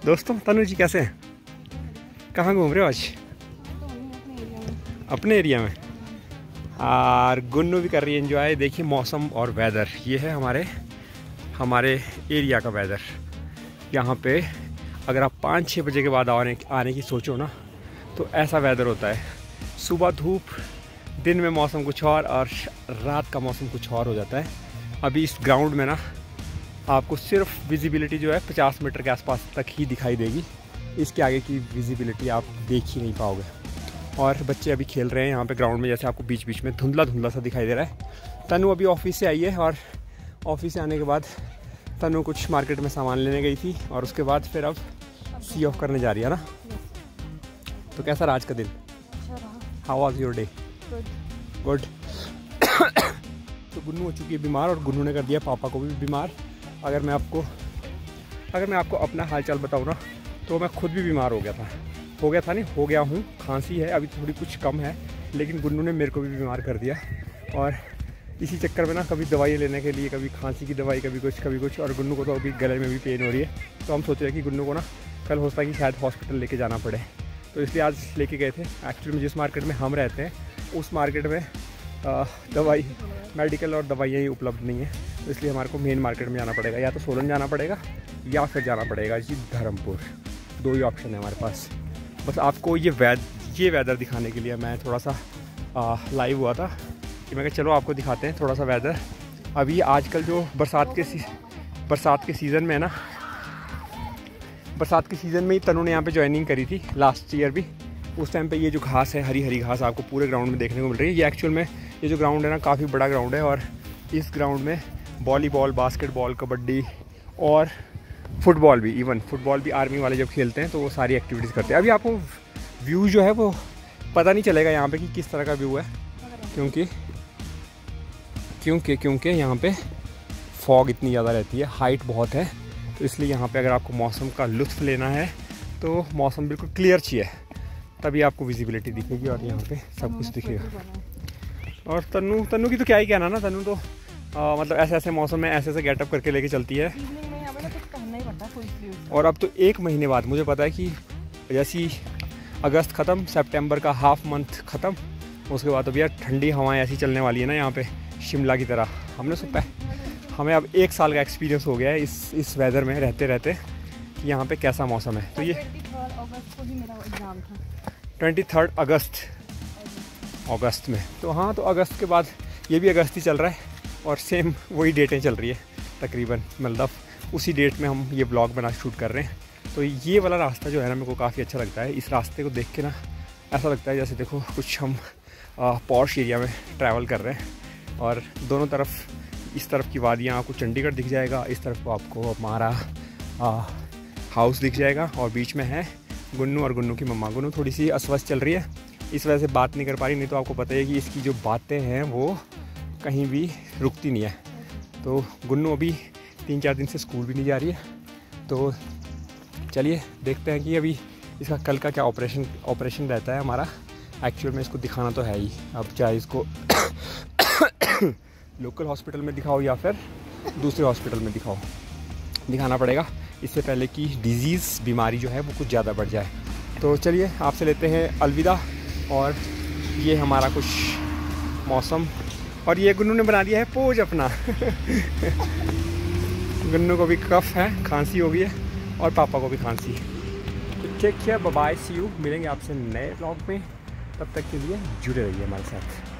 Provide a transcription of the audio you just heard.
दोस्तों तनु जी कैसे हैं? कहाँ घूम रहे हो आज? अपने एरिया में। और गुन्नू भी कर रही है एंजॉय। देखिए मौसम और वेदर, ये है हमारे एरिया का वेदर। यहाँ पे अगर आप 5-6 बजे के बाद आने की सोचो ना तो ऐसा वेदर होता है। सुबह धूप, दिन में मौसम कुछ और रात का मौसम कुछ और हो जाता है। अभी इस ग्राउंड में ना आपको सिर्फ विजिबिलिटी जो है 50 मीटर के आसपास तक ही दिखाई देगी। इसके आगे की विजिबिलिटी आप देख ही नहीं पाओगे। और बच्चे अभी खेल रहे हैं यहाँ पे ग्राउंड में, जैसे आपको बीच बीच में धुंधला धुंधला सा दिखाई दे रहा है। तनु अभी ऑफिस से आई है और ऑफिस से आने के बाद तनु कुछ मार्केट में सामान लेने गई थी और उसके बाद फिर अब सी ऑफ करने जा रही है ना। तो कैसा रहा आज का दिन? How was your day? Good. तो गुन्नू हो चुकी है बीमार और गुन्नू ने कर दिया पापा को भी बीमार। अगर मैं आपको अपना हालचाल बताऊँ ना तो मैं खुद भी बीमार हो गया हूँ। खांसी है अभी थोड़ी कुछ कम है, लेकिन गुन्नू ने मेरे को भी बीमार कर दिया। और इसी चक्कर में ना कभी दवाई लेने के लिए, कभी खांसी की दवाई, कभी कुछ। और गुन्नू को तो अभी गले में भी पेन हो रही है। तो हम सोच रहे हैं कि गुन्नू को ना कल हो सकता है कि शायद हॉस्पिटल लेके जाना पड़े। तो इसलिए आज लेके गए थे। एक्चुअली में जिस मार्केट में हम रहते हैं उस मार्केट में दवाई, मेडिकल और दवाइयाँ ही उपलब्ध नहीं है। तो इसलिए हमारे को मेन मार्केट में जाना पड़ेगा, या तो सोलन जाना पड़ेगा या फिर जाना पड़ेगा जी धर्मपुर। 2 ही ऑप्शन है हमारे पास। बस आपको ये वेदर दिखाने के लिए मैं थोड़ा सा लाइव हुआ था कि मैं कहा चलो आपको दिखाते हैं थोड़ा सा वेदर। अभी आजकल जो बरसात के सीज़न में है ना, बरसात के सीज़न में ही तनु ने यहाँ पे ज्वाइनिंग करी थी लास्ट ईयर भी। उस टाइम पे ये जो घास है, हरी हरी घास आपको पूरे ग्राउंड में देखने को मिल रही है। ये एक्चुअल में ये जो ग्राउंड है ना काफ़ी बड़ा ग्राउंड है और इस ग्राउंड में वॉलीबॉल, बास्केटबॉल, कबड्डी और फुटबॉल भी आर्मी वाले जब खेलते हैं तो वो सारी एक्टिविटीज़ करते हैं। अभी आपको व्यू जो है वो पता नहीं चलेगा यहाँ पे कि किस तरह का व्यू है, क्योंकि यहाँ पे फॉग इतनी ज़्यादा रहती है, हाइट बहुत है। तो इसलिए यहाँ पे अगर आपको मौसम का लुत्फ़ लेना है तो मौसम बिल्कुल क्लियर चाहिए, तभी आपको विजिबिलिटी दिखेगी और यहाँ पे सब कुछ दिखेगा। और तन्नू की तो क्या ही कहना ना, तन्नू तो मतलब ऐसे मौसम में ऐसे गेटअप करके लेके चलती है। और अब तो 1 महीने बाद मुझे पता है कि जैसी अगस्त ख़त्म, सितंबर का हाफ मंथ ख़त्म, उसके बाद अब यार ठंडी हवाएं ऐसी चलने वाली है ना यहाँ पे शिमला की तरह। हमें अब 1 साल का एक्सपीरियंस हो गया है इस वेदर में रहते कि यहाँ पे कैसा मौसम है। तो ये 23 अगस्त में, तो हाँ, तो अगस्त के बाद ये भी अगस्त ही चल रहा है और सेम वही डेटें चल रही है तकरीबन, मतलब उसी डेट में हम ये ब्लॉग बना शूट कर रहे हैं। तो ये वाला रास्ता जो है ना मेरे को काफ़ी अच्छा लगता है। इस रास्ते को देख के ना ऐसा लगता है जैसे देखो कुछ हम पॉश एरिया में ट्रैवल कर रहे हैं। और दोनों तरफ, इस तरफ की वादियाँ आपको चंडीगढ़ दिख जाएगा, इस तरफ को आपको हमारा हाउस दिख जाएगा और बीच में है गुन्नू और गुन्नू की मम्मा। गुन्नू थोड़ी सी अस्वस्थ चल रही है, इस वजह से बात नहीं कर पा रही, नहीं तो आपको पता है कि इसकी जो बातें हैं वो कहीं भी रुकती नहीं है। तो गुन्नू अभी 3-4 दिन से स्कूल भी नहीं जा रही है। तो चलिए देखते हैं कि अभी इसका कल का क्या ऑपरेशन रहता है हमारा। एक्चुअल में इसको दिखाना तो है ही, अब चाहे इसको लोकल हॉस्पिटल में दिखाओ या फिर दूसरे हॉस्पिटल में दिखाना पड़ेगा, इससे पहले कि बीमारी जो है वो कुछ ज़्यादा बढ़ जाए। तो चलिए आपसे लेते हैं अलविदा। और ये हमारा कुछ मौसम, और ये गुन्नू ने बना दिया है पोज अपना गुन्नू को भी कफ है, खांसी हो गई है और पापा को भी खांसी है। तो take care, bye bye, see you. मिलेंगे आपसे नए व्लॉग में, तब तक के लिए जुड़े रहिए हमारे साथ।